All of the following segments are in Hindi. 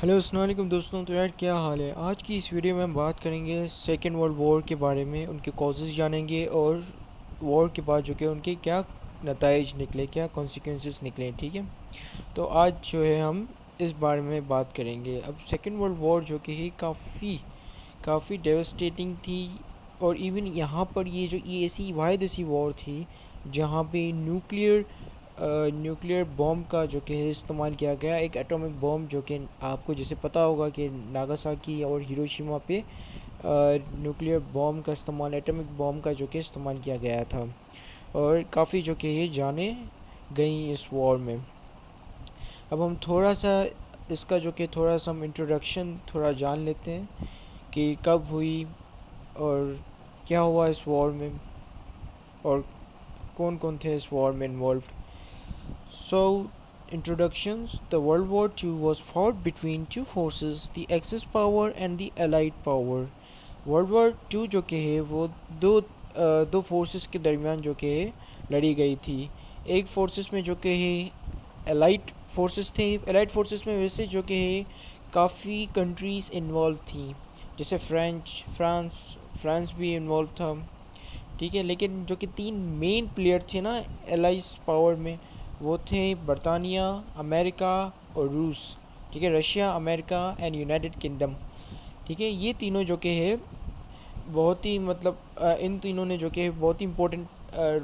हेलो अस्सलाम वालेकुम दोस्तों। तो यार क्या हाल है। आज की इस वीडियो में हम बात करेंगे सेकेंड वर्ल्ड वॉर के बारे में, उनके कॉजेज़ जानेंगे और वॉर के बाद जो कि उनके क्या नताइज निकले, क्या कॉन्सिक्वेंसेस निकले। ठीक है, तो आज जो है हम इस बारे में बात करेंगे। अब सेकेंड वर्ल्ड वॉर जो कि है काफ़ी डेवस्टेटिंग थी। और इवन यहाँ पर ये जो ऐसी वाहिद ऐसी वॉर थी जहाँ पे न्यूक्लियर बॉम्ब का जो कि है इस्तेमाल किया गया। एक एटॉमिक बॉम्ब जो कि आपको जैसे पता होगा कि नागासाकी और हिरोशिमा पे न्यूक्लियर बॉम्ब का इस्तेमाल, एटॉमिक बॉम्ब का जो कि इस्तेमाल किया गया था। और काफ़ी जो कि ये जाने गई इस वॉर में। अब हम थोड़ा सा इसका जो कि थोड़ा सा हम इंट्रोडक्शन थोड़ा जान लेते हैं कि कब हुई और क्या हुआ इस वॉर में और कौन कौन थे इस वॉर में involve. So, introductions. The World War II was fought between two forces, the Axis power and the Allied power. World War II जो कि है वो दो फोर्सेस के दरमियान जो कि है लड़ी गई थी। एक फोर्सेस में जो कि है एलाइड फोर्सेस थे। एलाइड फोर्सेस में वैसे जो कि है काफ़ी कंट्रीज़ इन्वॉल्व थी, जैसे फ्रांस भी इन्वॉल्व था। ठीक है, लेकिन जो कि तीन मेन प्लेयर थे ना एलाइज पावर में, वो थे बरतानिया, अमेरिका और रूस। ठीक है, Russia, America and United Kingdom. ठीक है, ये तीनों जो कि है बहुत ही इन तीनों ने जो कि है बहुत ही इम्पोर्टेंट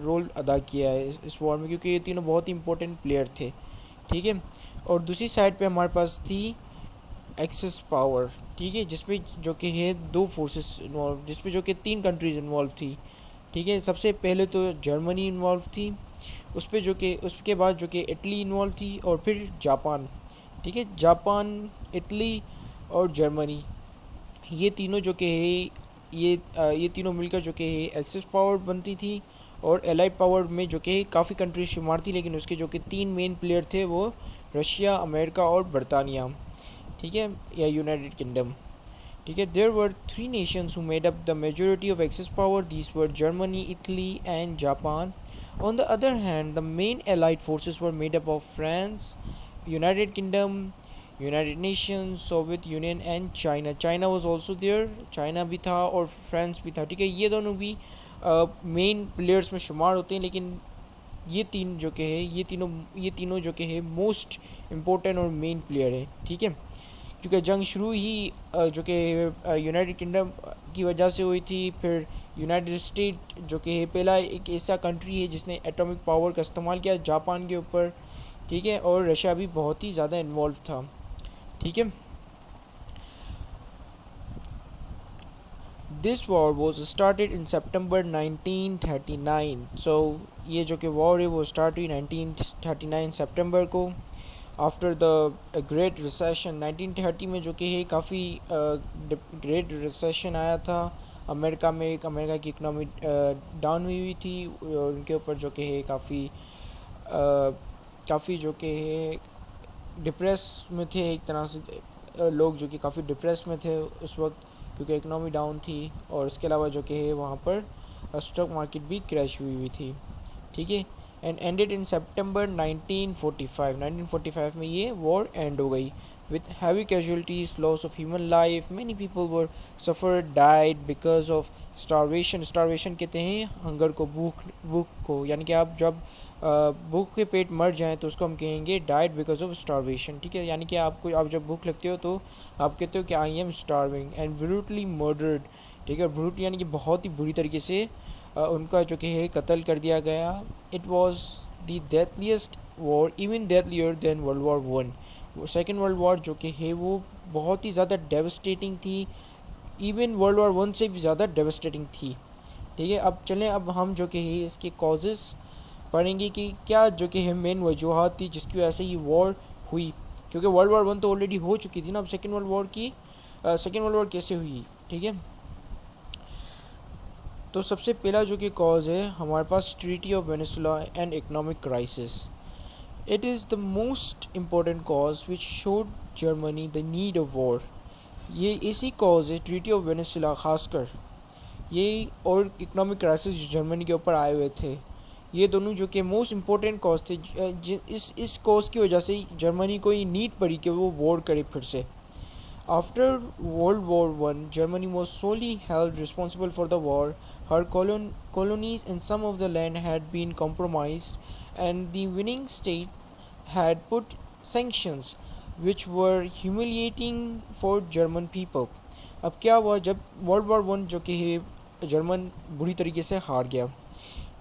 रोल अदा किया है इस वॉर में, क्योंकि ये तीनों बहुत ही इम्पोर्टेंट प्लेयर थे। ठीक है, और दूसरी साइड पे हमारे पास थी एक्सेस पावर। ठीक है, जिसपे जो कि है दो फोर्सेस इन्वॉल्व, जिसपे जो कि तीन कंट्रीज इन्वॉल्व थी। ठीक है, सबसे पहले तो जर्मनी इन्वॉल्व थी, उस पर जो कि उसके बाद जो कि इटली इन्वॉल्व थी और फिर जापान। ठीक है, जापान, इटली और जर्मनी, ये तीनों जो कि है ये तीनों मिलकर जो कि है एक्सेस पावर बनती थी। और एलाइड पावर में जो कि काफ़ी कंट्रीज शुमार थी, लेकिन उसके जो कि तीन मेन प्लेयर थे वो रशिया, अमेरिका और बरतानिया। ठीक है, या यूनाइटेड किंगडम। ठीक है, there were three nations who made up the majority of axis power. These were Germany, Italy and Japan. On the other hand, the main allied forces were made up of France, United Kingdom, United Nations, Soviet Union and China. China was also there. China भी था और फ्रांस भी था। ठीक है, ये दोनों भी मेन प्लेयर्स में शुमार होते हैं, लेकिन ये तीनों जो कि है मोस्ट इम्पोर्टेंट और मेन प्लेयर है। ठीक है, क्योंकि जंग शुरू ही जो कि यूनाइटेड किंगडम की वजह से हुई थी। फिर यूनाइटेड स्टेट जो कि है पहला एक ऐसा कंट्री है जिसने एटॉमिक पावर का इस्तेमाल किया जापान के ऊपर। ठीक है, और रशिया भी बहुत ही ज़्यादा इन्वॉल्व था। ठीक है, this war was started in September 1939। So ये जो कि वॉर है वो स्टार्ट हुई 1939 सितंबर को, आफ्टर द ग्रेट रिसेशन। 1930 में जो कि है काफ़ी ग्रेट रिसेशन आया था अमेरिका में। अमेरिका की इकनॉमी डाउन हुई थी और उनके ऊपर जो कि है काफ़ी जो कि है डिप्रेस में थे। एक तरह से लोग जो कि काफ़ी डिप्रेस में थे उस वक्त, क्योंकि इकनॉमी डाउन थी। और इसके अलावा जो कि है वहाँ पर स्टॉक मार्केट भी क्रैश हुई थी। ठीक है, एंड एंडेड इन सितंबर 1945। 1945 में ये वॉर एंड हो गई with heavy casualties, loss of human life. Many people were suffered, died because of starvation. Starvation कहते हैं हंगर को, भूख को, यानी कि आप जब भूख के पेट मर जाएं तो उसको हम कहेंगे died because of starvation. ठीक है, यानी कि आप जब भूख लगती हो तो आप कहते हो कि I am starving. And brutally murdered. ठीक है, ब्रूट यानी कि बहुत ही बुरी तरीके से उनका जो कि है कत्ल कर दिया गया। It was the deadliest war, even deadlier than World War I. Second world war जो कि है वो बहुत ही ज़्यादा डेवस्टेटिंग थी, इवन वर्ल्ड वॉर वन से भी ज़्यादा डेवस्टेटिंग थी। ठीक है, अब चलें, अब हम जो कि है इसके कॉजेज़ पढ़ेंगे कि क्या जो कि है मेन वजूहत थी जिसकी वजह से ये वॉर हुई, क्योंकि वर्ल्ड वॉर वन तो ऑलरेडी हो चुकी थी ना। अब सेकेंड वर्ल्ड वॉर कैसे हुई। ठीक है, तो सबसे पहला जो कि कॉज है हमारे पास treaty of Venezuela and economic crisis. It is the most important cause which showed Germany the need of war. ये इसी कॉज है ट्रीटी ऑफ वेनेजुला खासकर ये और इकोनॉमिक क्राइसिस जर्मनी के ऊपर आए हुए थे। ये दोनों जो कि मोस्ट इम्पोर्टेंट कॉज थे। इस कॉज की वजह से जर्मनी को ये नीड पड़ी कि वो वॉर करे फिर से। After World War I, Germany was solely held responsible for the war. Her colonies and some of the land had been compromised, and the winning state had put sanctions, which were humiliating for German people. अब क्या हुआ जब वर्ल्ड वॉर वन जो कि जर्मन बुरी तरीके से हार गया,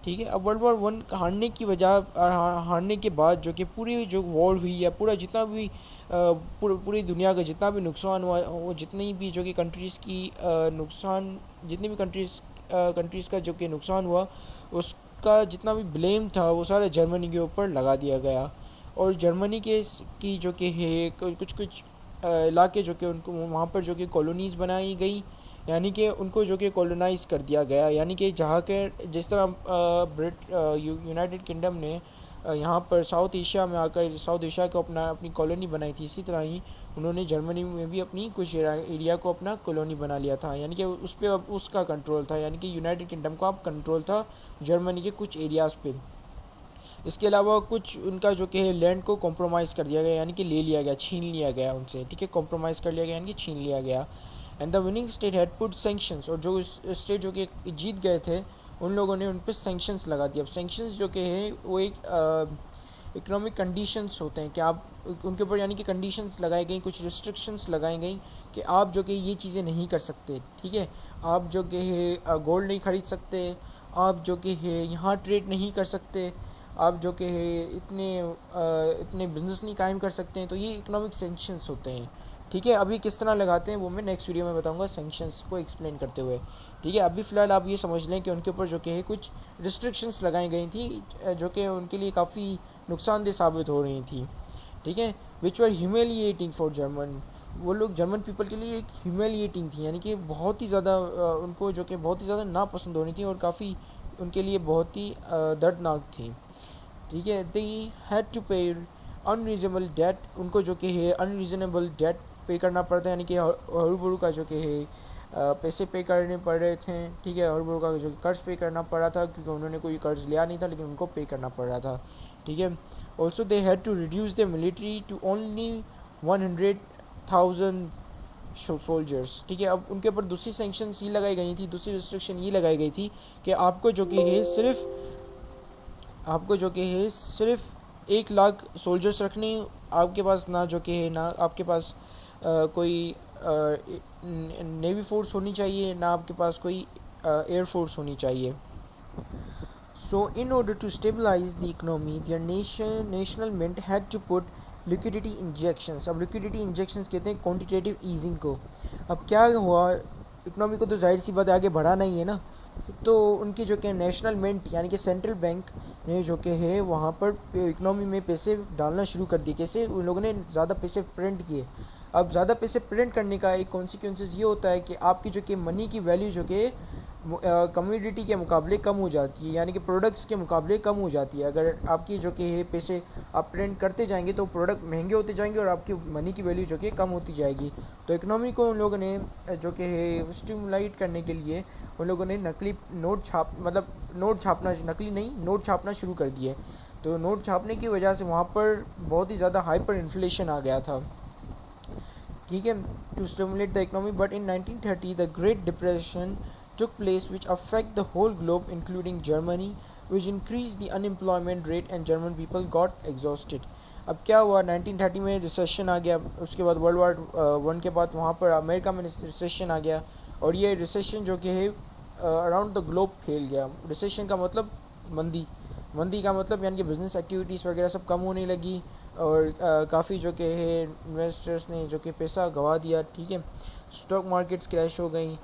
ठीक है। अब वर्ल्ड वॉर वन हारने की हारने के बाद जो कि पूरी जो वॉर हुई या पूरा जितना भी पूरी दुनिया का जितना भी नुकसान हुआ, वो जितनी भी जो कि कंट्रीज़ की नुकसान, जितनी भी कंट्रीज़ का जो कि नुकसान हुआ, उसका जितना भी ब्लेम था वो सारा जर्मनी के ऊपर लगा दिया गया। और जर्मनी की जो कि है कुछ इलाके जो कि उनको वहाँ पर जो कि कॉलोनीज़ बनाई गई, यानी कि उनको जो कि कॉलोनाइज़ कर दिया गया, यानी कि जहाँ के जिस तरह यूनाइटेड किंगडम ने यहाँ पर साउथ एशिया में आकर साउथ एशिया को अपनी कॉलोनी बनाई थी, इसी तरह ही उन्होंने जर्मनी में भी अपनी कुछ एरिया को अपना कॉलोनी बना लिया था, यानी कि उस पर अब उसका कंट्रोल था, यानी कि यूनाइटेड किंगडम का अब कंट्रोल था जर्मनी के कुछ एरियाज़ पे। इसके अलावा कुछ उनका जो कि लैंड को कॉम्प्रोमाइज़ कर दिया गया, यानी कि ले लिया गया, छीन लिया गया उनसे, ठीक है। कॉम्प्रोमाइज़ कर लिया गया यानी कि छीन लिया गया। And the winning state had put sanctions, और जो स्टेट जो कि जीत गए थे उन लोगों ने उन पर सैंक्शंस लगा दिया। अब सैंक्शंस जो कि है वो एक इकोनॉमिक कंडीशंस होते हैं कि आप उनके ऊपर, यानी कि कंडीशंस लगाई गई, कुछ रिस्ट्रिक्शंस लगाई गई कि आप जो कि ये चीज़ें नहीं कर सकते, ठीक है। आप जो कि है गोल्ड नहीं ख़रीद सकते, आप जो कि है यहाँ ट्रेड नहीं कर सकते, आप जो कि है इतने बिजनेस नहीं कायम कर सकते हैं। तो ये इकोनॉमिक सैंक्शंस होते हैं, ठीक है। अभी किस तरह लगाते हैं वो मैं नेक्स्ट वीडियो में बताऊंगा सैंक्शंस को एक्सप्लेन करते हुए, ठीक है। अभी फ़िलहाल आप ये समझ लें कि उनके ऊपर जो कि है कुछ रिस्ट्रिक्शंस लगाई गई थी जो कि उनके लिए काफ़ी नुकसानदेह साबित हो रही थी, ठीक है। विच वर ह्यूमिलिएटिंग फॉर जर्मन, वो लोग जर्मन पीपल के लिए एक ह्यूमिलिएटिंग थी, यानी कि बहुत ही ज़्यादा उनको जो कि बहुत ही ज़्यादा नापसंद हो रही थी और काफ़ी उनके लिए बहुत ही दर्दनाक थी, ठीक है। दे हैड टू पे अनरीजनेबल डेट, उनको जो कि है अनरीजनेबल डेट पे करना पड़ता है, यानी कि हरू का जो कि है पैसे पे करने पड़ रहे थे, ठीक है। हरू का जो कर्ज पे करना पड़ रहा था क्योंकि उन्होंने कोई कर्ज लिया नहीं था, लेकिन उनको पे करना पड़ रहा था, ठीक है। Also they had to reduce the military to only 100,000 soldiers, ठीक है। अब उनके ऊपर दूसरी सेंक्शन ये लगाई गई थी, दूसरी रिस्ट्रिक्शन ये लगाई गई थी कि आपको जो कि है सिर्फ 1 लाख सोल्जर्स रखने आपके पास, ना जो कि है ना आपके पास कोई नेवी फोर्स होनी चाहिए, ना आपके पास कोई एयर फोर्स होनी चाहिए। So in order to stabilise the economy their national mint had to put liquidity injections. अब लिक्विडिटी इंजेक्शंस कहते हैं क्वांटिटेटिव ईजिंग को। अब क्या हुआ, इकोनॉमी को तो जाहिर सी बात है आगे बढ़ाना ही है ना, तो उनकी जो कि नेशनल मिंट यानी कि सेंट्रल बैंक ने जो कि है वहाँ पर इकोनॉमी में पैसे डालना शुरू कर दिए। कैसे? उन लोगों ने ज़्यादा पैसे प्रिंट किए। अब ज़्यादा पैसे प्रिंट करने का एक कॉन्सिक्वेंसेस ये होता है कि आपकी जो कि मनी की वैल्यू जो कि कम्युनिटी के मुकाबले कम हो जाती है, यानी कि प्रोडक्ट्स के मुकाबले कम हो जाती है। अगर आपकी जो कि है पैसे आप प्रिंट करते जाएंगे तो प्रोडक्ट महंगे होते जाएंगे और आपकी मनी की वैल्यू जो कि कम होती जाएगी। तो इकोनॉमी को उन लोगों ने जो कि है स्टिमुलेट करने के लिए उन लोगों ने नकली नोट छापना, नकली नहीं, नोट छापना शुरू कर दिए। तो नोट छापने की वजह से वहाँ पर बहुत ही ज़्यादा हाइपर इन्फ्लेशन आ गया था, ठीक है, to stimulate the economy. But in 1930 the great depression took place which affect the whole globe including Germany, which increased the unemployment rate and German people got exhausted. अब क्या हुआ, 1930 में रिसेशन आ गया, उसके बाद वर्ल्ड वार वन के बाद वहाँ पर अमेरिका में रिसेशन आ गया, और ये रिसेशन जो कि है अराउंड द ग्लोब फैल गया। रिसेशन का मतलब मंदी का मतलब यानी कि बिजनेस एक्टिविटीज़ वगैरह सब कम होने लगी, और काफ़ी जो कि है इन्वेस्टर्स ने जो कि पैसा गंवा दिया, ठीक है। स्टॉक मार्केट्स क्रैश हो गई,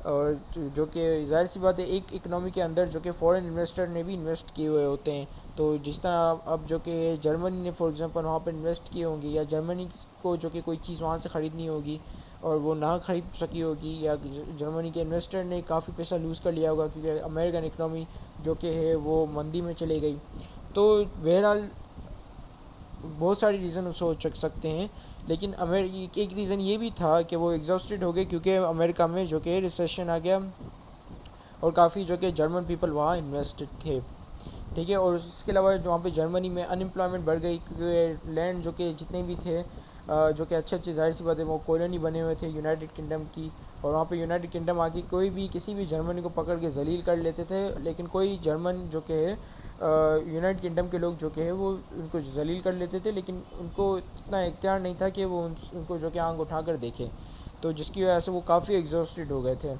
और जो कि ज़ाहिर सी बात है एक इकनॉमी के अंदर जो कि फॉरेन इन्वेस्टर ने भी इन्वेस्ट किए हुए होते हैं। तो जिस तरह अब जो कि जर्मनी ने फॉर एग्जांपल वहाँ पर इन्वेस्ट किए होंगे, या जर्मनी को जो कि कोई चीज़ वहाँ से ख़रीदनी होगी और वो ना ख़रीद सकी होगी, या जर्मनी के इन्वेस्टर ने काफ़ी पैसा लूज़ कर लिया होगा क्योंकि अमेरिकन इकनॉमी जो कि है वो मंदी में चली गई। तो बहरहाल बहुत सारी रीज़न हो सकते हैं, लेकिन एक रीज़न ये भी था कि वो एग्जॉस्टेड हो गए क्योंकि अमेरिका में जो कि रिसेशन आ गया और काफ़ी जो कि जर्मन पीपल वहाँ इन्वेस्टेड थे, ठीक है। और इसके अलावा वहाँ पे जर्मनी में अनएम्प्लॉयमेंट बढ़ गई क्योंकि लैंड जो कि जितने भी थे जो कि अच्छे ज़ाहिर सी बात है वो कॉलोनी बने हुए थे यूनाइटेड किंगडम की, और वहाँ पे यूनाइटेड किंगडम आके कोई भी किसी भी जर्मनी को पकड़ के जलील कर लेते थे, लेकिन कोई जर्मन जो कि है यूनाइटेड किंगडम के लोग जो कि है वो उनको जलील कर लेते थे, लेकिन उनको इतना इख्तियार नहीं था कि वो उनको जो कि आंख उठाकर देखें, तो जिसकी वजह से वो काफ़ी एग्जॉस्टेड हो गए थे।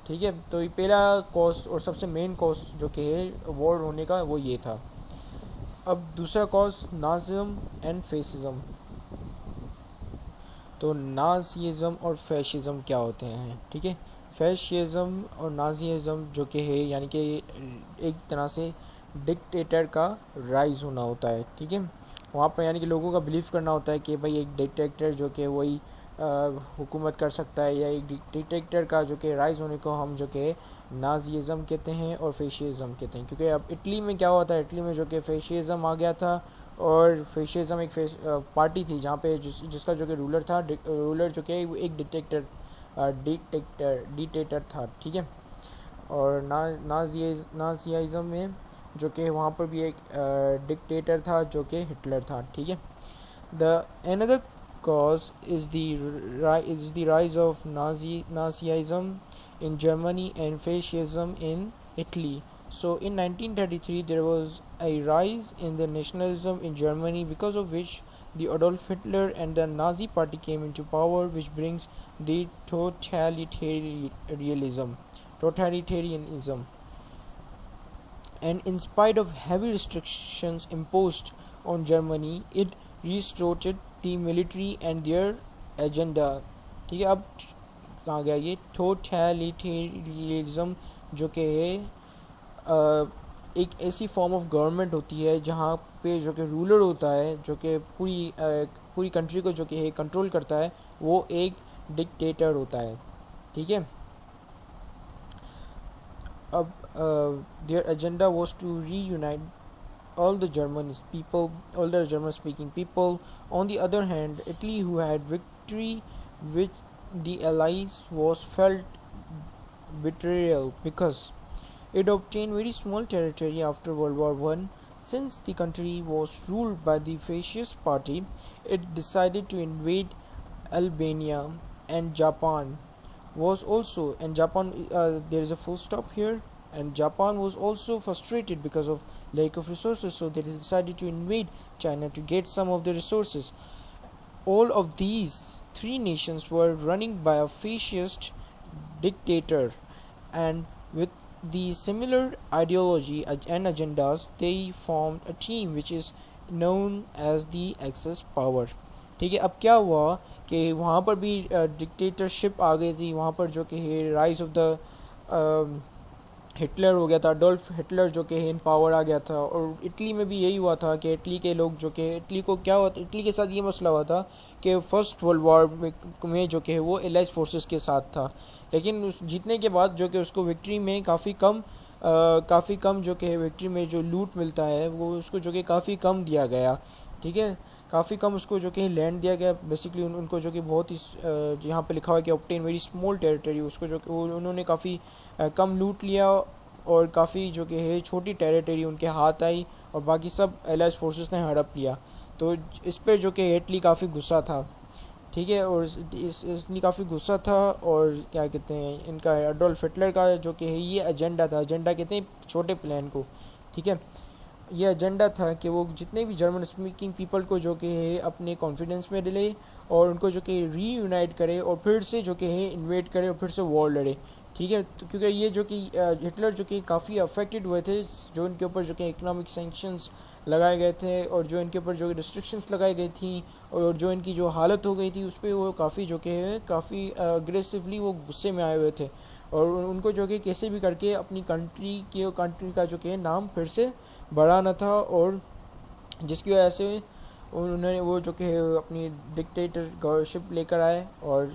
ठीक है, तो ये पहला कॉज और सबसे मेन कॉज जो कि है वॉर होने का वो ये था। अब दूसरा कॉज नाज़िज्म एंड फेसिज्म। तो नाज़िज़म और फैशिज़म क्या होते हैं? ठीक है, फैशिज़म और नाज़िज़म जो कि है यानी कि एक तरह से डिक्टेटर का राइज होना होता है। ठीक है, वहाँ पर यानी कि लोगों का बिलीव करना होता है कि भाई एक डिक्टेटर जो कि वही हुकूमत कर सकता है, या एक डिक्टेटर का जो कि राइज होने को हम जो कि नाज़िज़म कहते हैं और फैशिज़म कहते हैं। क्योंकि अब इटली में क्या हुआ था, इटली में जो कि फैशिज़म आ गया था, और फैशिज़म एक पार्टी थी जहाँ पे जिसका जो कि रूलर जो कि एक डिक्टेटर था। ठीक है, और नाज़िज़म में जो कि वहाँ पर भी एक डिक्टेटर था जो कि हिटलर था। ठीक है, the another cause is the rise of Nazism in Germany and fascism in Italy. So in 1933 there was a rise in the nationalism in Germany, because of which the Adolf Hitler and the Nazi party came into power, which brings the totalitarianism. And in spite of heavy restrictions imposed on Germany, it restored the military and their agenda. ठीक है, अब कहाँ गया ये टोटलिटेरियनिज्म, जो कि एक ऐसी फॉर्म ऑफ गवर्नमेंट होती है जहाँ पे जो कि रूलर होता है, जो कि पूरी कंट्री को जो कि है कंट्रोल करता है, वो एक डिक्टेटर होता है। ठीक है, अब their agenda was to reunite all the German speaking people. On the other hand, Italy, who had victory with the Allies, was felt betrayal because it obtained very small territory after World War I. Since the country was ruled by the fascist party, it decided to invade Albania, and Japan there is a full stop here, and Japan was also frustrated because of lack of resources, so they decided to invade China to get some of the resources. All of these three nations were running by a fascist dictator, and with the similar ideology and agendas, they formed a team which is known as the Axis power. ठीक है, अब क्या हुआ कि वहाँ पर भी डिक्टेटरशिप आ गई थी, वहाँ पर जो कि राइज ऑफ द हिटलर हो गया था, अडोल्फ हिटलर जो कि इन पावर आ गया था। और इटली में भी यही हुआ था कि इटली के लोग जो कि इटली को क्या हुआ, इटली के साथ ये मसला हुआ था कि फर्स्ट वर्ल्ड वॉर में जो कि वो एलाइज फोर्सेस के साथ था, लेकिन उस जीतने के बाद जो कि उसको विक्ट्री में काफ़ी कम जो कि विक्ट्री में जो लूट मिलता है वो उसको जो कि काफ़ी कम दिया गया। ठीक है, काफ़ी कम उसको जो कि लैंड दिया गया। बेसिकली उनको जो कि बहुत ही यहाँ पे लिखा हुआ है कि ऑब्टेन वेरी स्मॉल टेरिटरी, उसको जो कि उन्होंने काफ़ी कम लूट लिया, और काफ़ी जो कि है छोटी टेरिटरी उनके हाथ आई, और बाकी सब एलाइज फोर्सेस ने हड़प लिया। तो इस पर जो कि इटली काफ़ी गुस्सा था। ठीक है, और इसलिए काफ़ी गुस्सा था, और क्या कहते हैं इनका एडोल्फ हिटलर का जो कि है ये एजेंडा था, एजेंडा कहते हैं छोटे प्लान को। ठीक है, ये एजेंडा था कि वो जितने भी जर्मन स्पीकिंग पीपल को जो कि है अपने कॉन्फिडेंस में ले, और उनको जो कि रीयूनाइट करे, और फिर से जो कि है इन्वेट करे, और फिर से वॉर लड़े। ठीक है, तो क्योंकि ये जो कि हिटलर जो कि काफ़ी अफेक्टेड हुए थे, जो इनके ऊपर जो कि इकोनॉमिक सैंक्शंस लगाए गए थे, और जो इनके ऊपर जो रिस्ट्रिक्शंस लगाई गई थी, और जो इनकी जो हालत हो गई थी उस पर वो काफ़ी जो कि है काफ़ी अग्रेसिवली वो गुस्से में आए हुए थे, और उनको जो कि कैसे भी करके अपनी कंट्री का जो कि नाम फिर से बढ़ाना था, और जिसकी वजह से उन्होंने वो जो कि अपनी डिक्टेटरशिप लेकर आए। और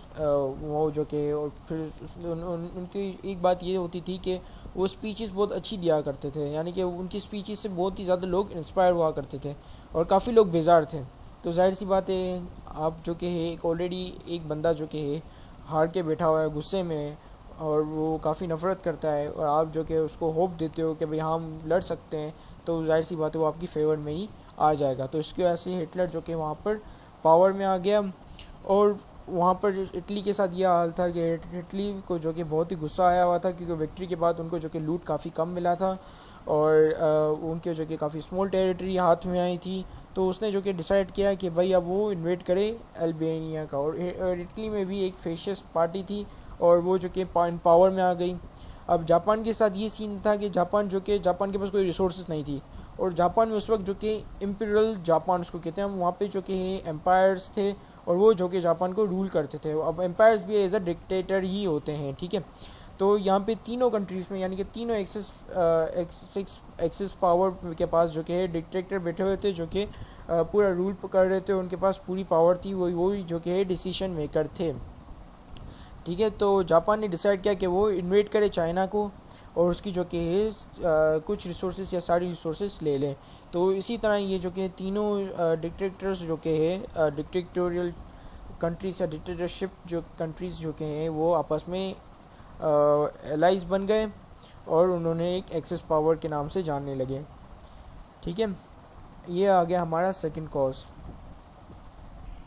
वो जो कि और फिर उनकी एक बात ये होती थी कि वो स्पीचेस बहुत अच्छी दिया करते थे, यानी कि उनकी स्पीचेस से बहुत ही ज़्यादा लोग इंस्पायर हुआ करते थे, और काफ़ी लोग बेजार थे। तो जाहिर सी बात है, आप जो कि है ऑलरेडी एक बंदा जो कि है हार के बैठा हुआ है गुस्से में, और वो काफ़ी नफ़रत करता है, और आप जो कि उसको होप देते हो कि भाई हम लड़ सकते हैं, तो जाहिर सी बात है वो आपकी फेवर में ही आ जाएगा। तो इसकी वजह से हिटलर जो कि वहाँ पर पावर में आ गया। और वहाँ पर इटली के साथ यह हाल था कि इटली को जो कि बहुत ही गुस्सा आया हुआ था, क्योंकि विक्ट्री के बाद उनको जो कि लूट काफ़ी कम मिला था और उनके जो कि काफ़ी स्मॉल टेरिटरी हाथ में आई थी। तो उसने जो कि डिसाइड किया कि भाई अब वो इन्वेट करे अल्बानिया का। और इटली में भी एक फेशिस्ट पार्टी थी और वो जो कि पावर में आ गई। अब जापान के साथ ये सीन था कि जापान के पास कोई रिसोर्सेज नहीं थी, और जापान में उस वक्त जो कि इम्पीरियल जापान उसको कहते हैं हम, वहाँ पे जो कि एम्पायर्स थे और वो जो कि जापान को रूल करते थे। अब एम्पायर्स भी एज अ डिक्टेटर ही होते हैं, ठीक है। तो यहाँ पे तीनों कंट्रीज़ में, यानी कि तीनों एक्सेस पावर के पास जो कि डिक्टेटर बैठे हुए थे, जो कि पूरा रूल कर रहे थे, उनके पास पूरी पावर थी, वही जो कि डिसीजन मेकर थे, ठीक है। तो जापान ने डिसाइड किया कि वो इन्वेट करे चाइना को और उसकी जो कि है कुछ रिसोर्सेज या सारी रिसोर्सेज ले लें। तो इसी तरह ये जो कि तीनों डिक्टेटर्स जो कि है डिक्टेटोरियल कंट्रीज या डिक्टेटरशिप जो कंट्रीज़ जो कि हैं वो आपस में एलाइज बन गए और उन्होंने एक एक्सेस पावर के नाम से जानने लगे, ठीक है। ये आ गया हमारा सेकंड कॉज।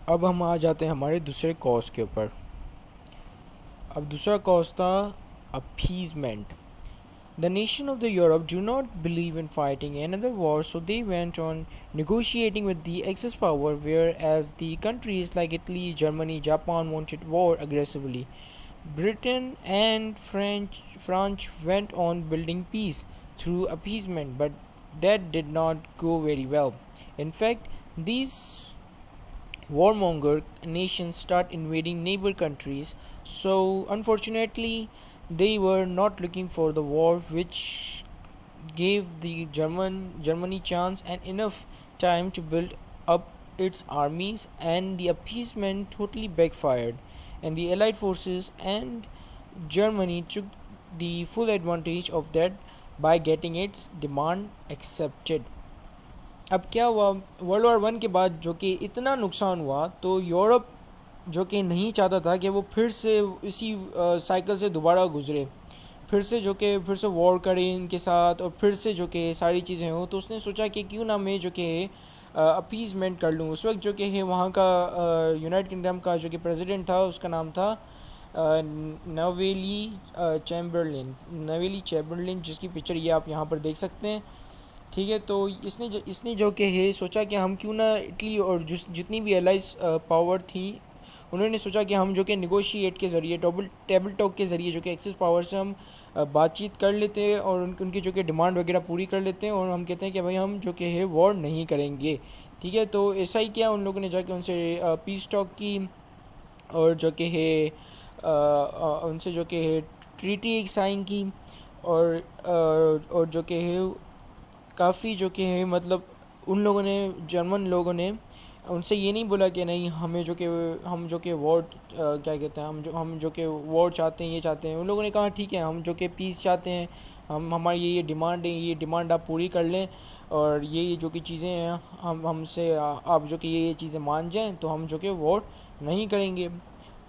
अब हम आ जाते हैं हमारे दूसरे कॉज के ऊपर। अब दूसरा कॉज था appeasement. The nation of the Europe do not believe in fighting another war, so they went on negotiating with the Axis power, whereas the countries like Italy, Germany, Japan wanted war aggressively. Britain and France went on building peace through appeasement, but that did not go very well. In fact, these warmonger nations start invading neighbor countries, so unfortunately they were not looking for the war, which gave the Germany chance and enough time to build up its armies, and the appeasement totally backfired, and the allied forces and Germany took the full advantage of that by getting its demand accepted. अब क्या हुआ, वर्ल्ड वॉर 1 के बाद जो कि इतना नुकसान हुआ, तो यूरोप जो कि नहीं चाहता था कि वो फिर से इसी साइकिल से दोबारा गुजरे, फिर से वॉर करें इनके साथ और फिर से जो कि सारी चीज़ें हो। तो उसने सोचा कि क्यों ना मैं जो कि अपीजमेंट कर लूँ। उस वक्त जो कि है वहाँ का यूनाइटेड किंगडम का जो कि प्रेसिडेंट था, उसका नाम था नवेली चैम्बरलिन, जिसकी पिक्चर ये आप यहाँ पर देख सकते हैं, ठीक है। तो इसने जो कि है सोचा कि हम क्यों ना इटली और जितनी भी एलाइज पावर थी, उन्होंने सोचा कि हम जो कि निगोशिएट के ज़रिए टेबल टॉक के ज़रिए जो कि एक्सेस पावर से हम बातचीत कर लेते हैं और उनकी जो कि डिमांड वगैरह पूरी कर लेते हैं, और हम कहते हैं कि भाई हम जो कि है वॉर नहीं करेंगे, ठीक है। तो ऐसा ही किया, उन लोगों ने जाके उनसे पीस टॉक की और जो कि है उनसे जो कि है ट्रीटी एक साइन की, और जो कि है काफ़ी जो कि है मतलब उन लोगों ने, जर्मन लोगों ने उनसे ये नहीं बोला कि नहीं हम जो कि वॉर क्या कहते हैं, हम जो कि वॉर चाहते हैं, ये चाहते हैं। उन लोगों ने कहा ठीक है, हम जो कि पीस चाहते हैं, हमारी ये डिमांड है, ये डिमांड आप पूरी कर लें, और ये जो कि चीज़ें हैं हमसे आप जो कि ये चीज़ें मान जाएं, तो हम जो कि वॉर नहीं करेंगे।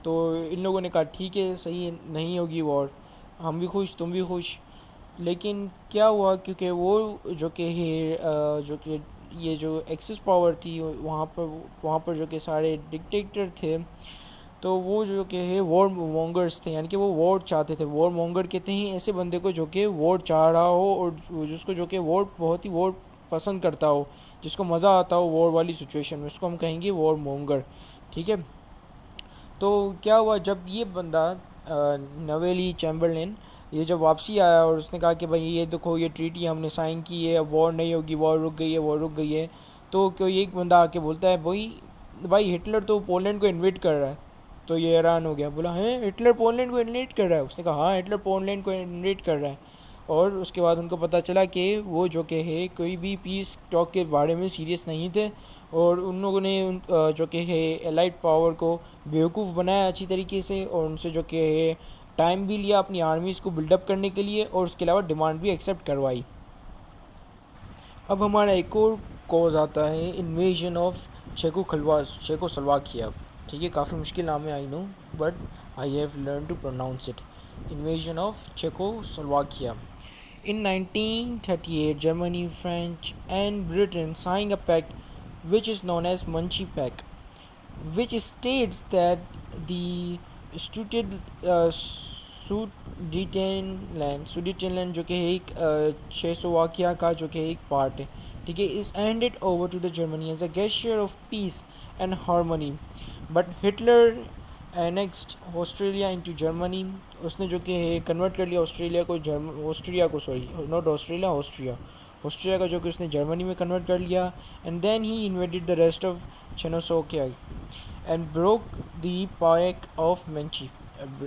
तो इन लोगों ने कहा ठीक है, सही है, नहीं होगी वॉर, हम भी खुश तुम भी खुश। लेकिन क्या हुआ, क्योंकि वो जो कि है जो कि ये जो एक्सेस पावर थी वहाँ पर जो कि सारे डिक्टेटर थे, तो वो जो कि है वॉर मॉन्गर्स थे, यानी कि वो वॉर चाहते थे। वॉर मॉन्गर कहते हैं ऐसे बंदे को जो कि वॉर चाह रहा हो और जिसको जो कि वॉर बहुत ही वॉर पसंद करता हो, जिसको मज़ा आता हो वॉर वाली सिचुएशन में, उसको हम कहेंगे वॉर मॉन्गर, ठीक है। तो क्या हुआ, जब ये बंदा नवेली चैम्बरलिन ये जब वापसी आया और उसने कहा कि भाई ये देखो ये ट्रीटी हमने साइन की है, अब वॉर नहीं होगी, वॉर रुक गई है, तो क्यों एक बंदा आके बोलता है भाई हिटलर तो पोलैंड को इन्वेट कर रहा है। तो ये हैरान हो गया, बोला है हिटलर पोलैंड को इन्वेट कर रहा है? उसने कहा हाँ, हिटलर पोलैंड को इन्वेट कर रहा है। और उसके बाद उनको पता चला कि वो जो कि है कोई भी पीस टॉक के बारे में सीरियस नहीं थे, और उन लोगों ने जो कि है एलाइड पावर को बेवकूफ़ बनाया अच्छी तरीके से, और उनसे जो कि है टाइम भी लिया अपनी आर्मीज़ को बिल्डअप करने के लिए, और उसके अलावा डिमांड भी एक्सेप्ट करवाई। अब हमारा एक और कॉज आता है इन्वेजन ऑफ चेकोस्लोवाकिया, ठीक है। काफ़ी मुश्किल नाम है I know, but I have learn to pronounce it. Invasion of Czechoslovakia. In 1938, Germany, France, and Britain signed a pact which is known as Muncie Pact. which states that the Sudetenland जो कि एक चेकोस्लोवाकिया का जो कि एक पार्ट है, ठीक है, is handed over to the Germany as a gesture of peace and harmony, but Hitler annexed Australia into Germany. उसने जो कि कन्वर्ट कर लिया ऑस्ट्रेलिया को ऑस्ट्रिया का जो कि उसने जर्मनी में कन्वर्ट कर लिया। And then he invaded the rest of Czechoslovakia and broke the pact of Munich,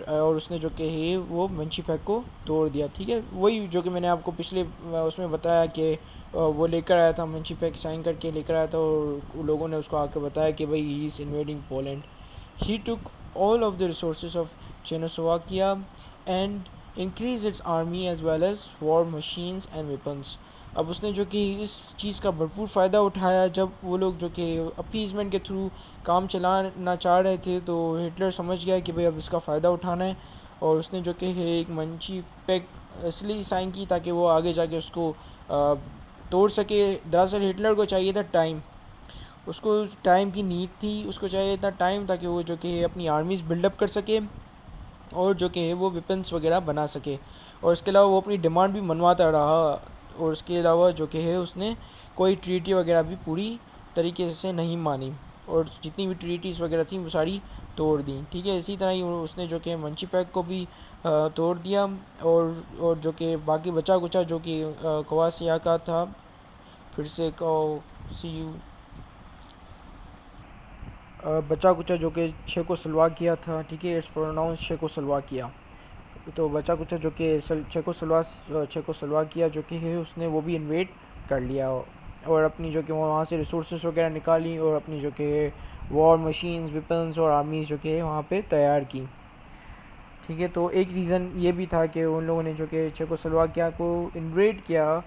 और उसने जो कि है वो मेंची पैक को तोड़ दिया, ठीक है। वही जो कि मैंने आपको पिछले उसमें बताया कि वो लेकर आया था, मेंची पैक साइन करके लेकर आया था, और लोगों ने उसको आके बताया कि भाई he is invading Poland. He took all of the resources of Czechoslovakia and increased its army as well as war machines and weapons। अब उसने जो कि इस चीज़ का भरपूर फ़ायदा उठाया। जब वो लोग जो कि अपीज़मेंट के थ्रू काम चलाना चाह रहे थे तो हिटलर समझ गया कि भाई अब इसका फ़ायदा उठाना है, और उसने जो कि एक मंची पैक इसलिए साइन की ताकि वो आगे जाके उसको तोड़ सके। दरअसल हिटलर को चाहिए था टाइम, उसको टाइम की नीड थी, उसको चाहिए था टाइम ताकि वो जो कि अपनी आर्मीज़ बिल्डअप कर सके और जो कि वो वेपन्स वगैरह बना सके। और इसके अलावा वो अपनी डिमांड भी मनवाता रहा, और उसके अलावा जो कि है उसने कोई ट्रीटी वगैरह भी पूरी तरीके से नहीं मानी, और जितनी भी ट्रीटीज़ वगैरह थी वो सारी तोड़ दी, ठीक है। इसी तरह ही उसने जो कि मंची पैक को भी तोड़ दिया, और जो कि बाकी बचा कुचा जो कि कवासिया का था, फिर से बचा कुचा जो कि चेकोस्लोवाकिया था, ठीक है, इट्स प्रोनाउंस चेकोस्लोवाकिया। तो बचा कुचा जो कि चेकोस्लोवाकिया जो कि है उसने वो भी इन्वेड कर लिया, और अपनी जो कि वहाँ से रिसोर्सेज वगैरह निकाली, और अपनी जो कि वॉर मशीन्स, वेपन्स और आर्मीज जो कि वहाँ पे तैयार की, ठीक है। तो एक रीज़न ये भी था कि उन लोगों ने जो कि चेकोस्लोवाकिया को इन्वेड किया,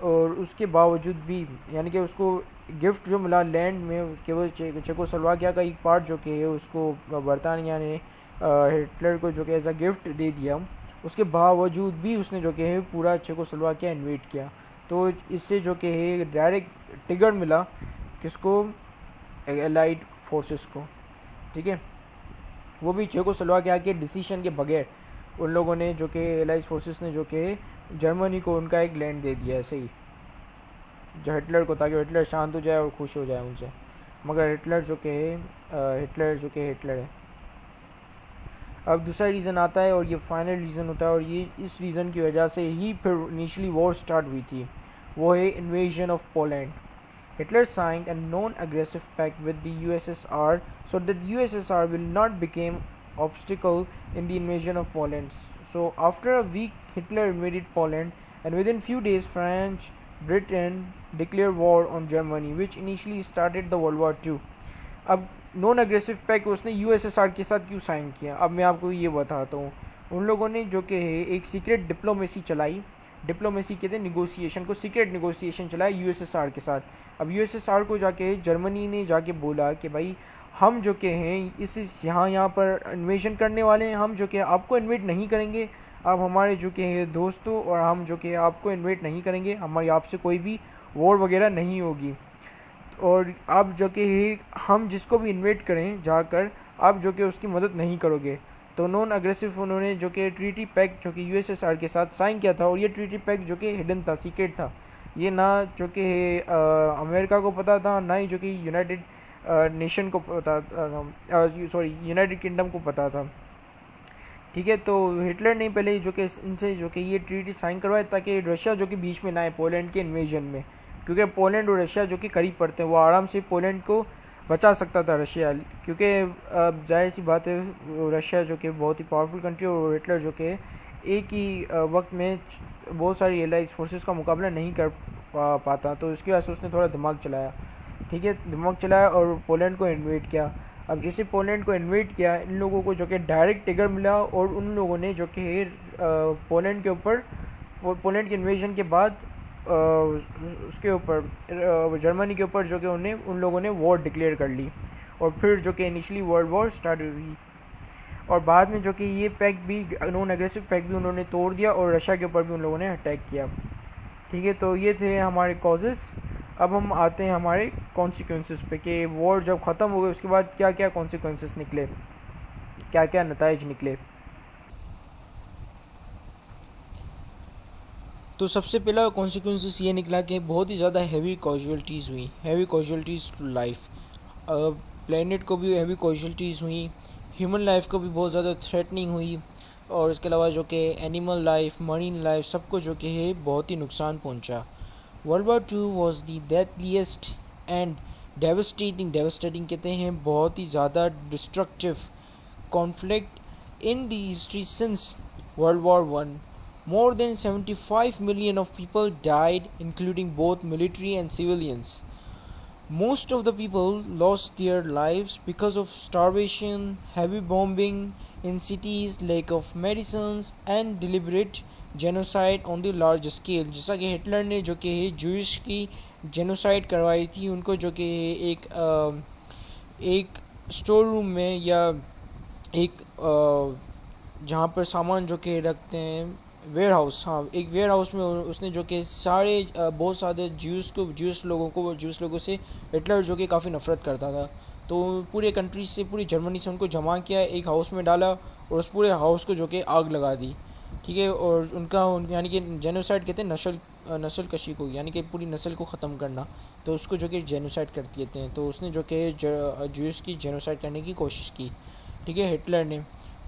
और उसके बावजूद भी यानी कि उसको गिफ्ट जो मिला लैंड में, केवल चेकोस्लोवाकिया का एक पार्ट जो कि है उसको बरतानिया ने हिटलर को जो कि एज अ गिफ्ट दे दिया, उसके बावजूद भी उसने जो कि है पूरा चेकोस्लोवाकिया इन्वेड किया। तो इससे जो कि है डायरेक्ट टिगर मिला किसको, एलाइड फोर्सेस को, ठीक है। वो भी चेकोस्लोवाकिया के डिसीजन के बगैर उन लोगों ने जो कि एलाइड फोर्सेस ने जो कि जर्मनी को उनका एक लैंड दे दिया ऐसे ही जो हिटलर को, ताकि हिटलर शांत हो जाए और खुश हो जाए उनसे। मगर हिटलर जो कि हिटलर है। अब दूसरा रीज़न आता है, और ये फाइनल रीज़न होता है, और ये इस रीज़न की वजह से ही फिर इनिशियली वॉर स्टार्ट हुई थी, वो है invasion of Poland. Hitler signed a non-aggressive pact with the USSR so that USSR will not become obstacle in the invasion of Poland. So after a week, Hitler invaded Poland, and within few days, France, Britain declared war on Germany, which initially started the World War II. अब नॉन अग्रेसिव पैक्ट उसने यूएसएसआर के साथ क्यों साइन किया, अब मैं आपको ये बताता हूँ। उन लोगों ने जो कि है एक सीक्रेट डिप्लोमेसी चलाई, डिप्लोमेसी कहते हैं निगोसिएशन को, सीक्रेट निगोसिएशन चलाया यूएसएसआर के साथ। अब यूएसएसआर को जाके जर्मनी ने जाके बोला कि भाई हम जो कि हैं इस यहाँ पर इन्वेजन करने वाले हैं, हम जो कि आपको इन्वेट नहीं करेंगे, आप हमारे जो कि है दोस्तों, और हम जो कि आपको इन्वेट नहीं करेंगे, हमारी आपसे कोई भी वॉर वगैरह नहीं होगी, और आप जो कि हम जिसको भी इन्वेट करें जाकर आप जो कि उसकी मदद नहीं करोगे। तो नॉन अग्रेसिव उन्होंने जो कि ट्रीटी पैक जो कि यूएसएसआर के साथ साइन किया था, और ये ट्रीटी पैक जो कि हिडन था, सीक्रेट था, ये ना जो कि अमेरिका को पता था, ना ही जो कि यूनाइटेड नेशन को पता था, यूनाइटेड किंगडम को पता था, ठीक है। तो हिटलर ने पहले जो कि इनसे जो कि ये ट्रीटी साइन करवाया ताकि रशिया जो कि बीच में ना आए पोलैंड के इन्वेजन में, क्योंकि पोलैंड और रशिया जो कि करीब पड़ते हैं, वो आराम से पोलैंड को बचा सकता था रशिया, क्योंकि जाहिर सी बात है रशिया जो कि बहुत ही पावरफुल कंट्री, और हिटलर जो कि एक ही वक्त में बहुत सारी एलाइज फोर्सेस का मुकाबला नहीं कर पाता, तो इसकी वजह से उसने थोड़ा दिमाग चलाया, ठीक है, दिमाग चलाया और पोलैंड को इन्वेट किया। अब जैसे पोलैंड को इन्वेट किया, इन लोगों को जो कि डायरेक्ट टिगर मिला, और उन लोगों ने जो कि पोलैंड के ऊपर, पोलैंड के इन्वेजन के बाद उसके ऊपर जर्मनी के ऊपर जो कि उन लोगों ने वॉर डिक्लेयर कर ली, और फिर जो कि इनिशियली वर्ल्ड वॉर स्टार्ट हुई, और बाद में जो कि ये पैक्ट भी, नॉन एग्रेसिव पैक्ट भी उन्होंने तोड़ दिया, और रशिया के ऊपर भी उन लोगों ने अटैक किया, ठीक है। तो ये थे हमारे कॉजेज़। अब हम आते हैं हमारे कॉन्सिक्वेंसेस पे कि वॉर जब ख़त्म हो गई उसके बाद क्या क्या कॉन्सिक्वेंसेस निकले, क्या क्या नताइज निकले। तो सबसे पहला कॉन्सिक्वेंसेस ये निकला कि बहुत ही ज़्यादा हैवी कॉजुअल्टीज़ हुई, हैवी कॉजुअल्टीज़ टू लाइफ। प्लेनेट को भी हैवी कॉजुअल्टीज़ हुई, ह्यूमन लाइफ को भी बहुत ज़्यादा थ्रेटनिंग हुई, और इसके अलावा जो कि एनिमल लाइफ, मरीन लाइफ, सबको जो कि है बहुत ही नुकसान पहुंचा। World war two was the deadliest and devastating कहते हैं बहुत ही ज़्यादा destructive conflict in the history since world war one. More than 75 million of people died, including both military and civilians. Most of the people lost their lives because of starvation, heavy bombing in cities, lack of medicines, and deliberate genocide on the large scale. जैसा कि हिटलर ने जो कि जूइश की जेनोसाइड करवाई थी, उनको जो कि एक स्टोर रूम में या एक जहाँ पर सामान जो कि रखते हैं, वेयर हाउस, हाँ एक वेयर हाउस में उसने जो कि सारे बहुत सारे ज्यूस लोगों से हिटलर जो कि काफ़ी नफरत करता था, तो पूरे कंट्री से, पूरी जर्मनी से उनको जमा किया, एक हाउस में डाला और उस पूरे हाउस को जो कि आग लगा दी। ठीक है, और उनका यानी कि जेनोसाइड कहते हैं नस्ल कशी को, यानी कि पूरी नस्ल को ख़त्म करना, तो उसको जो कि जेनोसाइड कर देते हैं। तो उसने जो कि ज्यूस की जेनोसाइड करने की कोशिश की, ठीक है, हिटलर ने।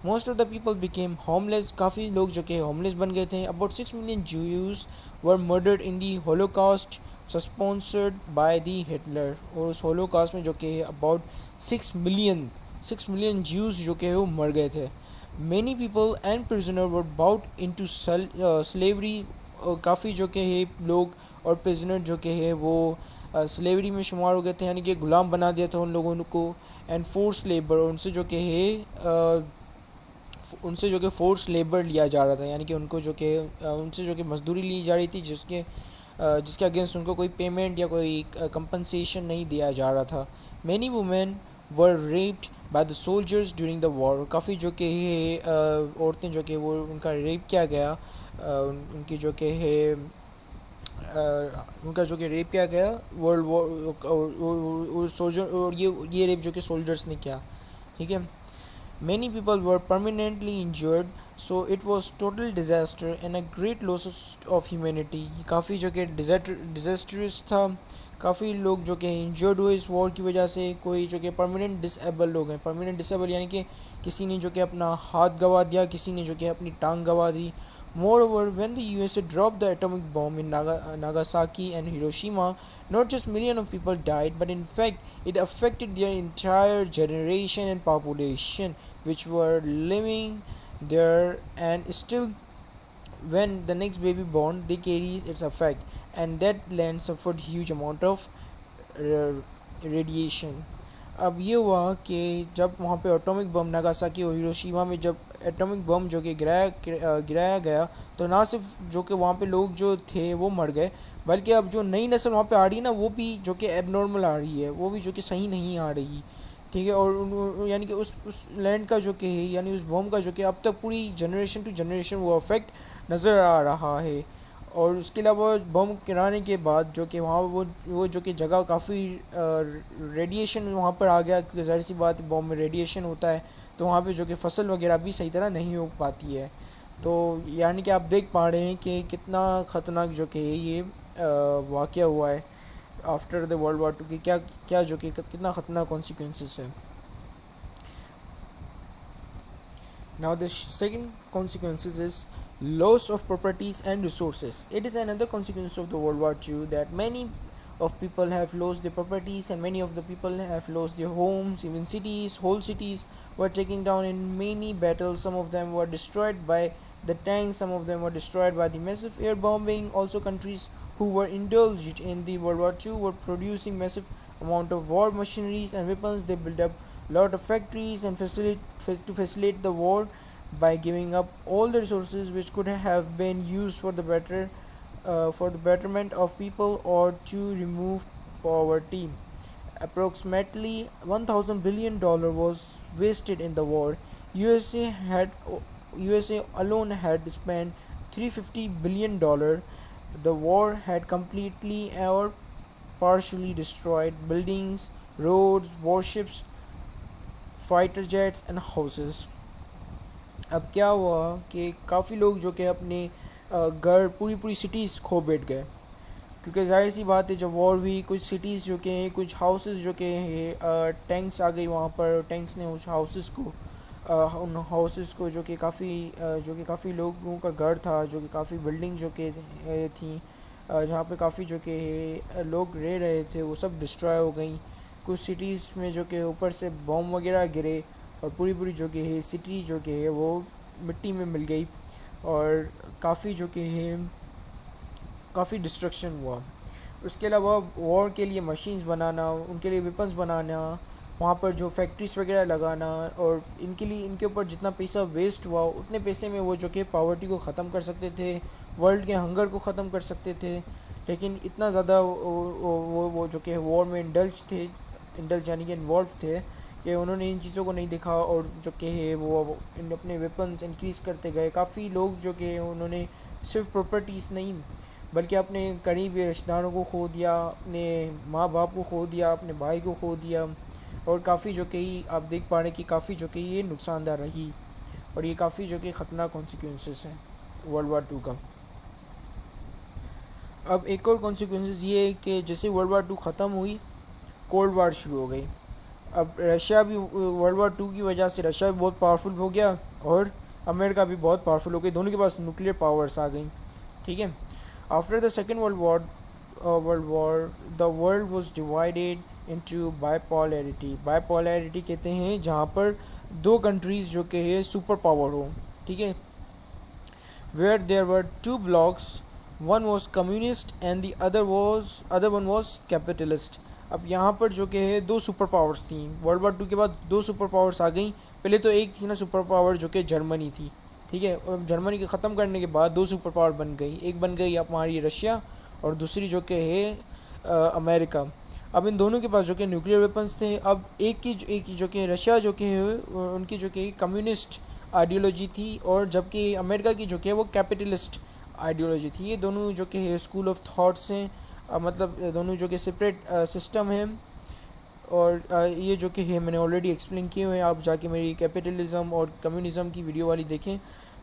Most of the people became homeless, काफ़ी लोग जो कि होमलेस बन गए थे। About 6 million Jews were murdered in the Holocaust sponsored by the Hitler, और उस होलोकॉस्ट में जो कि अबाउट 6 मिलियन ज्यूज जो कि वो मर गए थे। Many people and prisoner were brought into टू स्लेवरी, काफ़ी जो कि है लोग और प्रिजनर जो कि है वो स्लेवरी में शुमार हो गए थे, यानी कि गुलाम बना दिया था उन लोगों को। एंड फोर्स लेबर, उनसे जो कि फोर्स लेबर लिया जा रहा था, यानी कि उनसे जो कि मजदूरी ली जा रही थी, जिसके अगेंस्ट उनको कोई पेमेंट या कोई कंपनसेशन नहीं दिया जा रहा था। Many women were raped by the soldiers during the war, काफ़ी जो कि है औरतें जो कि वो उनका रेप किया गया, उनकी जो कि है उनका जो कि रेप किया गया वर्ल्ड वॉर सोल्जर, और ये रेप जो कि सोल्जर्स ने किया, ठीक है। Many people were permanently injured, so it was total disaster and a great loss of humanity. काफ़ी जो कि disastrous था, काफ़ी लोग जो कि इंजर्ड हुए इस वॉर की वजह से। कोई जो कि परमानेंट डिसेबल लोग हैं, परमानेंट डिसेबल यानी कि किसी ने जो कि अपना हाथ गंवा दिया, किसी ने जो कि अपनी टांग गंवा दी। Moreover, when the USA dropped the atomic bomb in Nagasaki and Hiroshima, not just millions of people died, but in fact it affected their entire generation and population which were living there, and still when the next baby born they carries its effect, and that land suffered huge amount of radiation. अब ये हुआ कि जब वहाँ पे एटॉमिक बम नागासाकी और हिरोशिमा में जब एटॉमिक बम जो कि गिराया गया, तो ना सिर्फ जो कि वहाँ पे लोग जो थे वो मर गए, बल्कि अब जो नई नस्ल वहाँ पे आ रही है ना, वो भी जो कि एबनॉर्मल आ रही है, वो भी जो कि सही नहीं आ रही, ठीक है। और यानी कि उस लैंड का जो कि है, यानी उस बम का जो कि अब तक पूरी जनरेशन टू जनरेशन वो इफेक्ट नज़र आ रहा है। और उसके अलावा बम गिराने के बाद जो कि वहाँ वो जो कि जगह काफ़ी रेडिएशन वहाँ पर आ गया, क्योंकि ज़ाहिर सी बात बम में रेडिएशन होता है, तो वहाँ पे जो कि फसल वगैरह भी सही तरह नहीं हो पाती है। तो यानी कि आप देख पा रहे हैं कि कितना ख़तरनाक जो कि ये वाक़या हुआ है after the world war two, कि क्या क्या जो कि कितना ख़तरनाक कॉन्सिक्वेंसेस है। Now the second consequences is loss of properties and resources. It is another consequence of the World War II that many of people have lost their properties, and many of the people have lost their homes. Even whole cities were taken down in many battles. Some of them were destroyed by the tanks, some of them were destroyed by the massive air bombing. Also, countries who were indulged in the World War II were producing massive amount of war machineries and weapons. They built up lot of factories and to facilitate the war by giving up all the resources which could have been used for the betterment of people or to remove poverty. Approximately $1,000 billion was wasted in the war. USA alone had spent $350 billion. The war had completely or partially destroyed buildings, roads, warships, fighter jets and houses. अब क्या हुआ कि काफ़ी लोग जो कि अपने घर पूरी पूरी सिटीज़ खो बैठ गए, क्योंकि जाहिर सी बात है जब वॉर हुई कुछ सिटीज़ जो कि कुछ हाउसेस जो कि टैंक्स आ गई वहाँ पर, टैंक्स ने उस हाउसेस को उन हाउसेस को जो कि काफ़ी लोगों का घर था, जो कि काफ़ी बिल्डिंग जो कि थी जहाँ पे काफ़ी जो कि लोग रह रहे थे, वो सब डिस्ट्रॉय हो गई। कुछ सिटीज़ में जो कि ऊपर से बॉम्ब वगैरह गिरे और पूरी पूरी जो कि है सिटी जो कि है वो मिट्टी में मिल गई और काफ़ी जो कि है काफ़ी डिस्ट्रक्शन हुआ। उसके अलावा वॉर के लिए मशीन्स बनाना, उनके लिए वेपन्स बनाना, वहाँ पर जो फैक्ट्रीज वगैरह लगाना, और इनके ऊपर जितना पैसा वेस्ट हुआ उतने पैसे में वो जो कि पॉवर्टी को ख़त्म कर सकते थे, वर्ल्ड के हंगर को ख़त्म कर सकते थे। लेकिन इतना ज़्यादा वो जो कि वॉर में इंडल्ज यानी कि इन्वॉल्व थे कि उन्होंने इन चीज़ों को नहीं देखा और जो कि है वो अपने वेपन्स इंक्रीज़ करते गए। काफ़ी लोग जो कि उन्होंने सिर्फ प्रॉपर्टीज़ नहीं बल्कि अपने करीबी रिश्तेदारों को खो दिया, अपने माँ बाप को खो दिया, अपने भाई को खो दिया, और काफ़ी जो कि आप देख पा रहे हैं कि काफ़ी जो कि ये नुकसानदार रही और ये काफ़ी जो कि ख़तरनाक कॉन्सिक्वेंसेस हैं वर्ल्ड वार 2 का। अब एक और कॉन्सिक्वेंसेस ये है कि जैसे वर्ल्ड वार 2 ख़त्म हुई, कोल्ड वार शुरू हो गई। अब रशिया भी वर्ल्ड वार 2 की वजह से रशिया भी बहुत पावरफुल हो गया और अमेरिका भी बहुत पावरफुल हो गई, दोनों के पास न्यूक्लियर पावर्स आ गई। ठीक है, after the second world war the world was divided into bipolarity. Bipolarity कहते हैं जहाँ पर दो कंट्रीज़ जो कि है सुपर पावर हो। ठीक है, where there were two blocks, one was communist and the other one was capitalist. अब यहाँ पर जो कि है दो सुपर पावर्स थी। वर्ल्ड वार 2 के बाद दो सुपर पावर्स आ गई। पहले तो एक थी ना सुपर पावर जो कि जर्मनी थी। ठीक है, और जर्मनी के ख़त्म करने के बाद दो सुपर पावर बन गई, एक बन गई हमारी रशिया और दूसरी जो कि है अमेरिका। अब इन दोनों के पास जो कि न्यूक्लियर वेपन्स थे। अब एक जो कि रशिया जो कि है उनकी जो कि कम्युनिस्ट आइडियोलॉजी थी और जबकि अमेरिका की जो कि है वो कैपिटलिस्ट आइडियोलॉजी थी। ये दोनों जो कि है स्कूल ऑफ थॉट्स हैं, मतलब दोनों जो कि सेपरेट सिस्टम है। और ये जो कि है मैंने ऑलरेडी एक्सप्लेन किए हुए हैं, आप जाके मेरी कैपिटलिज्म और कम्युनिज़म की वीडियो वाली देखें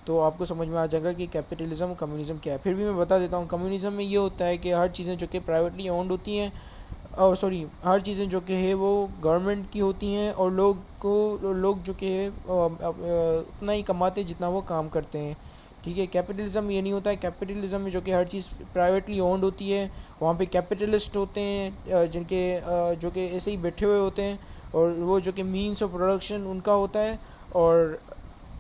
तो आपको समझ में आ जाएगा कि कैपिटलिज्म कम्युनिज़म क्या है। फिर भी मैं बता देता हूँ, कम्युनिज़म में ये होता है कि हर चीज़ें जो कि प्राइवेटली ओन्ड होती हैं हर चीज़ें जो कि है वो गवर्नमेंट की होती हैं और लोग जो कि है उतना ही कमाते जितना वो काम करते हैं। ठीक है, कैपिटलिज्म ये नहीं होता है। कैपिटलिज्म में जो कि हर चीज़ प्राइवेटली ओन्ड होती है, वहाँ पे कैपिटलिस्ट होते हैं जिनके जो कि ऐसे ही बैठे हुए होते हैं और वो जो कि मीन्स ऑफ प्रोडक्शन उनका होता है। और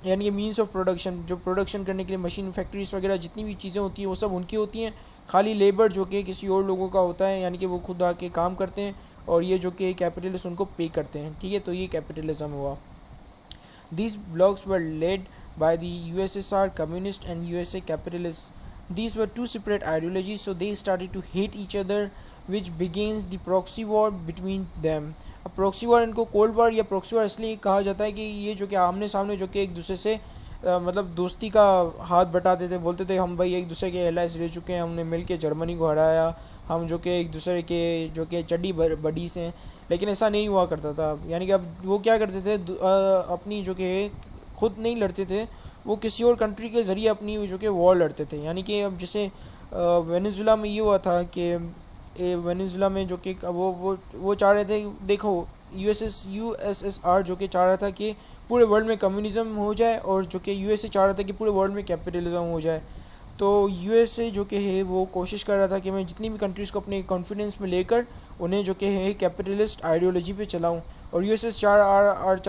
यानी कि मीन्स ऑफ प्रोडक्शन, जो प्रोडक्शन करने के लिए मशीन फैक्ट्रीज वगैरह जितनी भी चीज़ें होती हैं वो सब उनकी होती हैं। खाली लेबर जो कि किसी और लोगों का होता है, यानी कि वो खुद आके काम करते हैं और ये जो कि कैपिटलिस्ट उनको पे करते हैं। ठीक है, तो ये कैपिटलिज्म हुआ। These blocs were led by the USSR communist and USA capitalists. These were two separate ideologies, so they started to hate each other, which begins the proxy war between them. अब proxy war इनको कोल्ड वार या proxy war इसलिए कहा जाता है कि ये जो कि आमने सामने जो कि एक दूसरे से मतलब दोस्ती का हाथ बटाते थे, बोलते थे हम भाई एक दूसरे के एलाइज रह चुके हैं, हमने मिल के जर्मनी को हराया, हम जो कि एक दूसरे के जो कि चड्डी बडीस हैं। लेकिन ऐसा नहीं हुआ करता था। यानी कि अब वो क्या करते थे, अपनी जो कि खुद नहीं लड़ते थे, वो किसी और कंट्री के ज़रिए अपनी जो कि वॉर लड़ते थे। यानी कि अब जैसे वेनेजुला में ये हुआ था कि वेनेजुला में जो कि वो चाह रहे थे, देखो यूएसएसआर जो कि चाह रहा था कि पूरे वर्ल्ड में कम्युनिज़म हो जाए और जो कि यूएसए चाह रहा था कि पूरे वर्ल्ड में कैपिटलिज्म हो जाए। तो यूएसए जो कि है वो कोशिश कर रहा था कि मैं जितनी भी कंट्रीज़ को अपने कॉन्फिडेंस में लेकर उन्हें जो कि है कैपिटलिस्ट आइडियोलॉजी पे चलाऊं, और यूएसए चाह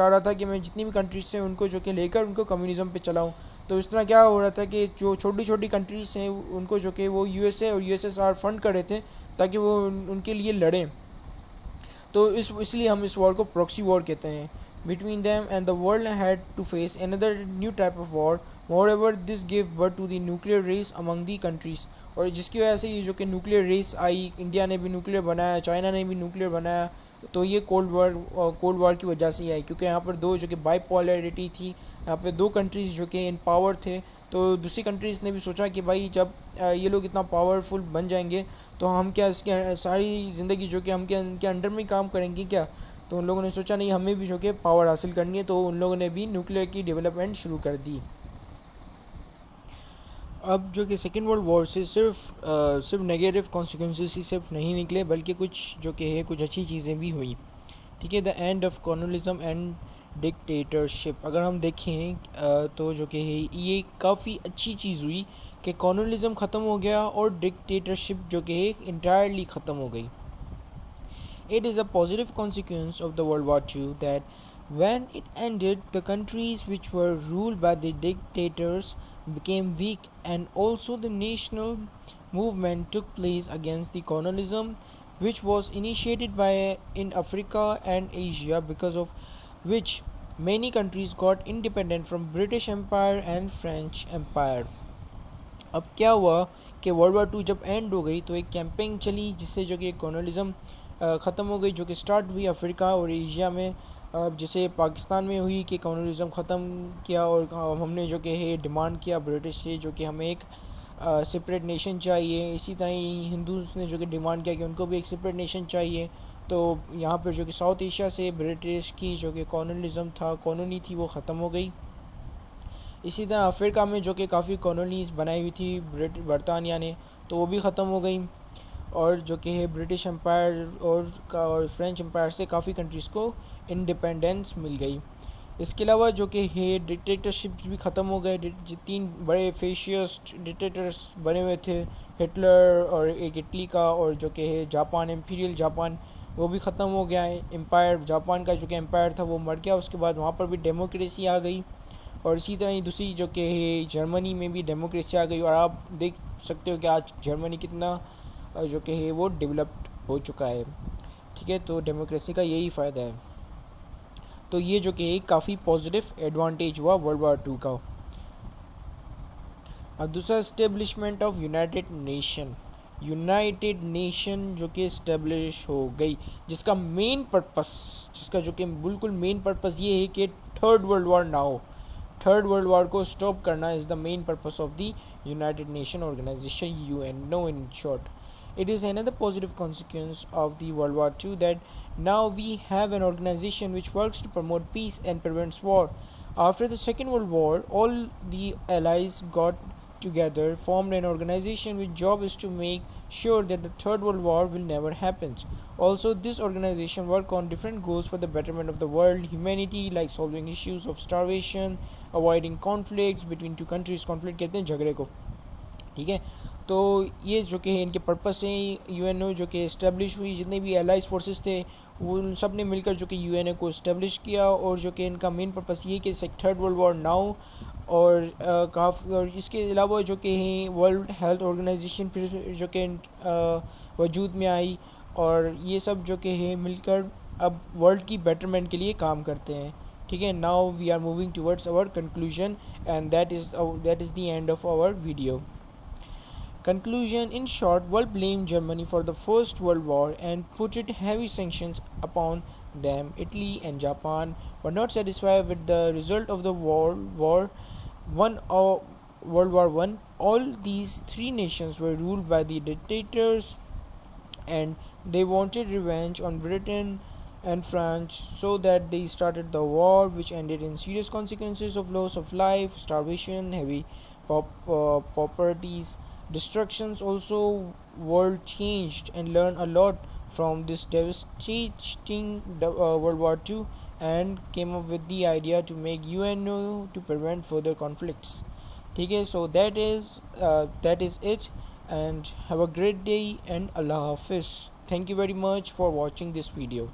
रहा था कि मैं जितनी भी कंट्रीज़ हैं उनको जो कि लेकर उनको कम्युनिज़म पे चलाऊं। तो इस तरह क्या हो रहा था कि जो छोटी छोटी कंट्रीज़ हैं उनको जो कि वो यूएसए और यूएसएसआर फंड कर रहे थे ताकि वो उनके लिए लड़ें। तो इसलिए हम इस वॉर को प्रॉक्सी वॉर कहते हैं। between them, and the world had to face another new type of war. Moreover, this gave birth to the nuclear race among the countries. और जिसकी वजह से ये जो कि न्यूक्लियर रेस आई, इंडिया ने भी न्यूक्लियर बनाया, चाइना ने भी न्यूक्लियर बनाया, तो ये कोल्ड वॉर की वजह से ही आई, क्योंकि यहाँ पर दो जो कि बाईपोलैरिटी थी, यहाँ पे दो कंट्रीज़ जो कि इन पावर थे, तो दूसरी कंट्रीज़ ने भी सोचा कि भाई जब ये लोग इतना पावरफुल बन जाएंगे तो हम क्या इसके सारी ज़िंदगी जो कि हम क्या इनके अंडर में काम करेंगे क्या। तो उन लोगों ने सोचा नहीं, हमें भी जो कि पावर हासिल करनी है, तो उन लोगों ने भी न्यूक्लियर की डेवलपमेंट शुरू कर दी। अब जो कि सेकेंड वर्ल्ड वॉर से सिर्फ नेगेटिव कॉन्सिक्वेंसेस ही सिर्फ नहीं निकले, बल्कि कुछ जो कि है कुछ अच्छी चीज़ें भी हुई। ठीक है, the end of colonialism and dictatorship अगर हम देखें तो जो कि है ये काफ़ी अच्छी चीज़ हुई कि कॉलोनिज्म ख़त्म हो गया और डिक्टेटरशिप जो कि है इंटायरली ख़त्म हो गई। It is a positive consequence of the World War II that when it ended, the countries which were ruled by the dictators became weak, and also the national movement took place against the colonialism which was initiated by in Africa and Asia, because of which many countries got independent from British Empire and French Empire. अब क्या हुआ कि वर्ल्ड वार टू जब एंड हो गई तो एक कैंपेन चली जिससे जो कि कॉलोनिज्म ख़त्म हो गई, जो कि स्टार्ट हुई अफ्रीका और एशिया में, जैसे पाकिस्तान में हुई कि कॉलोनिज्म ख़त्म किया, और हमने जो कि है डिमांड किया ब्रिटिश से जो कि हमें एक सेपरेट नेशन चाहिए। इसी तरह ही हिंदूज ने जो कि डिमांड किया कि उनको भी एक सेपरेट नेशन चाहिए। तो यहाँ पर जो कि साउथ एशिया से ब्रिटिश की जो कि कॉलोनिज्म था, कॉलोनी थी, वो ख़त्म हो गई। इसी तरह अफ्रीका में जो कि काफ़ी कॉलोनीज़ बनाई हुई थी बरतानिया ने, तो वो भी ख़त्म हो गई, और जो कि है ब्रिटिश एम्पायर और फ्रेंच एम्पायर से काफ़ी कंट्रीज़ को इंडिपेंडेंस मिल गई। इसके अलावा जो कि है डिक्टेटरशिप्स भी ख़त्म हो गए। तीन बड़े फेशियस्ट डिक्टेटर्स बने हुए थे, हिटलर और एक इटली का, और जो कि है जापान, इम्पीरियल जापान, वो भी ख़त्म हो गया। एम्पायर जापान का जो कि एम्पायर था वो मर गया, उसके बाद वहाँ पर भी डेमोक्रेसी आ गई। और इसी तरह ही दूसरी जो कि है जर्मनी में भी डेमोक्रेसी आ गई, और आप देख सकते हो कि आज जर्मनी कितना जो कि है वो डेवलप्ड हो चुका है। ठीक है, तो डेमोक्रेसी का यही फ़ायदा है। तो ये जो कि एक काफ़ी पॉजिटिव एडवांटेज हुआ वर्ल्ड वार टू का। और दूसरा, इस्टेब्लिशमेंट ऑफ यूनाइटेड नेशन जो कि इस्टेब्लिश हो गई, जिसका जो कि बिल्कुल मेन पर्पस ये है कि थर्ड वर्ल्ड वार ना हो। थर्ड वर्ल्ड वार को स्टॉप करना is the main purpose of the United Nation Organisation, UNO in short. It is another positive consequence of the World War II that now we have an organization which works to promote peace and prevents war. After the Second World War, all the allies got together, formed an organization whose job is to make sure that the Third World War will never happen. Also, this organization work on different goals for the betterment of the world, humanity, like solving issues of starvation, avoiding conflicts between two countries. Conflict कहते हैं झगड़े को। ठीक है, तो ये जो कि इनके पर्पस हैं, UNO जो कि इस्टेब्लिश हुई, जितने भी एलाइज फोर्सेस थे वो उन सब ने मिलकर जो कि UNO को इस्टेब्लिश किया, और जो कि इनका मेन पर्पस ये कि थर्ड वर्ल्ड वॉर नाउ, और काफ़ी, और इसके अलावा जो कि वर्ल्ड हेल्थ ऑर्गेनाइजेशन फिर जो कि वजूद में आई, और ये सब जो कि है मिलकर अब वर्ल्ड की बेटरमेंट के लिए काम करते हैं। ठीक है, now we are moving towards our conclusion, and that is the end of our video. Conclusion: in short, world blamed Germany for the First World War and put it heavy sanctions upon them. Italy and Japan were not satisfied with the result of the World War One. All these three nations were ruled by the dictators, and they wanted revenge on Britain and France, so that they started the war, which ended in serious consequences of loss of life, starvation, heavy poverties, destructions. Also, world changed and learned a lot from this devastating World War II, and came up with the idea to make UNO to prevent further conflicts. Okay, so that is it, and have a great day, and Allah Hafiz. Thank you very much for watching this video.